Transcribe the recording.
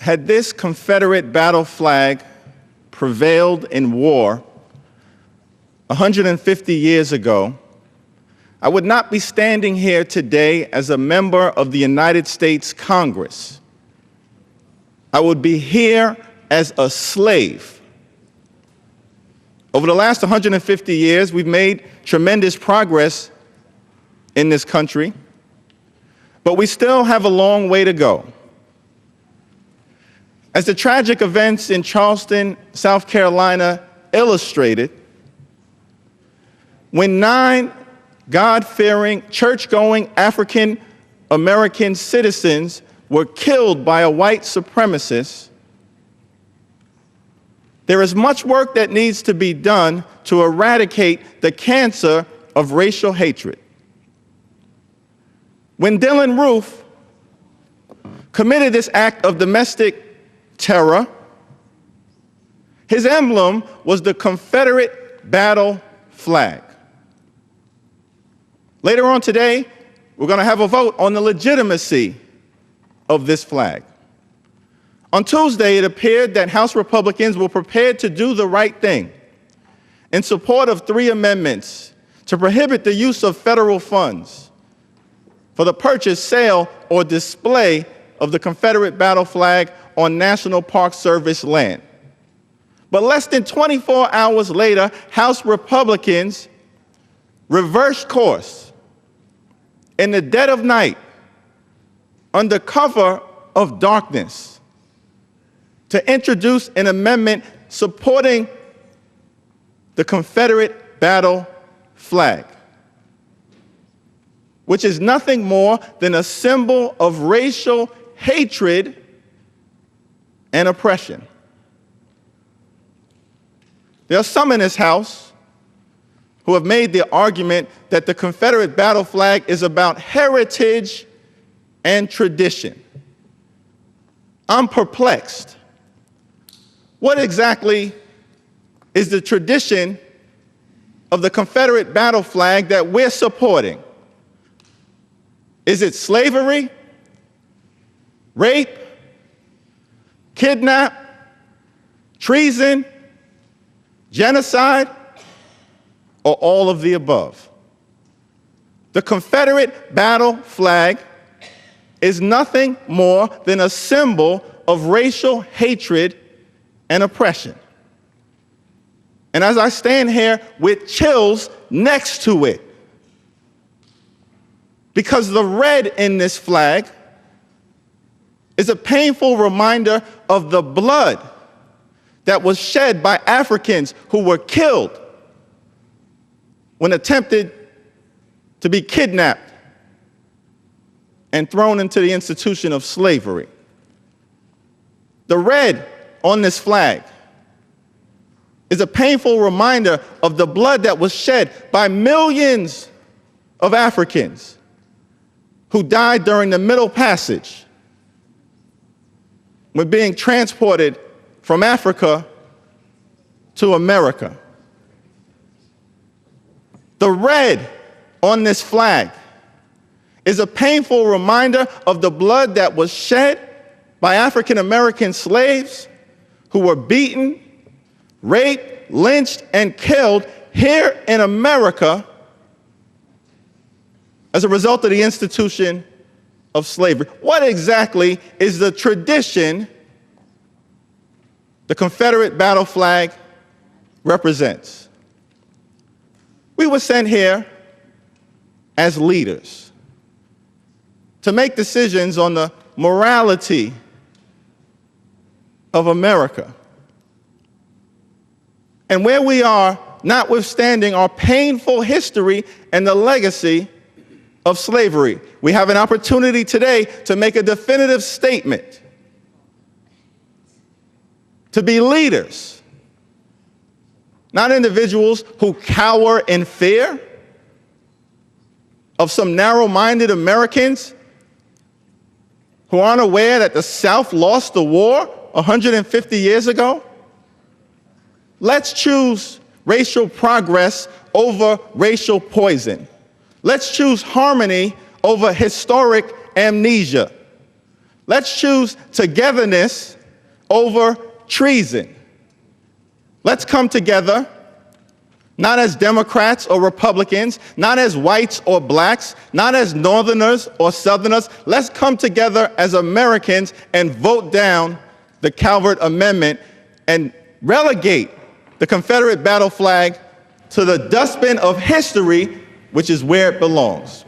Had this Confederate battle flag prevailed in war 150 years ago, I would not be standing here today as a member of the United States Congress. I would be here as a slave. Over the last 150 years, we've made tremendous progress in this country, but we still have a long way to go. As the tragic events in Charleston, South Carolina illustrated, when 9 God-fearing, church-going African-American citizens were killed by a white supremacist, there is much work that needs to be done to eradicate the cancer of racial hatred. When Dylann Roof committed this act of domestic terror, his emblem was the Confederate battle flag. Later on today, we're going to have a vote on the legitimacy of this flag. On Tuesday, it appeared that House Republicans were prepared to do the right thing in support of 3 amendments to prohibit the use of federal funds for the purchase, sale, or display of the Confederate battle flag on National Park Service land. But less than 24 hours later, House Republicans reversed course in the dead of night, under cover of darkness, to introduce an amendment supporting the Confederate battle flag, which is nothing more than a symbol of racial hatred and oppression. There are some in this House who have made the argument that the Confederate battle flag is about heritage and tradition. I'm perplexed. What exactly is the tradition of the Confederate battle flag that we're supporting? Is it slavery, rape, kidnap, treason, genocide, or all of the above? The Confederate battle flag is nothing more than a symbol of racial hatred and oppression. And as I stand here with chills next to it, because the red in this flag is a painful reminder of the blood that was shed by Africans who were killed when attempted to be kidnapped and thrown into the institution of slavery. The red on this flag is a painful reminder of the blood that was shed by millions of Africans who died during the Middle Passage when being transported from Africa to America. The red on this flag is a painful reminder of the blood that was shed by African American slaves who were beaten, raped, lynched, and killed here in America as a result of the institution of slavery. What exactly is the tradition the Confederate battle flag represents? We were sent here as leaders to make decisions on the morality of America. And where we are, notwithstanding our painful history and the legacy of slavery, we have an opportunity today to make a definitive statement, to be leaders, not individuals who cower in fear of some narrow-minded Americans who aren't aware that the South lost the war 150 years ago. Let's choose racial progress over racial poison. Let's choose harmony over historic amnesia. Let's choose togetherness over treason. Let's come together, not as Democrats or Republicans, not as whites or blacks, not as Northerners or Southerners. Let's come together as Americans and vote down the Calvert Amendment and relegate the Confederate battle flag to the dustbin of history, which is where it belongs.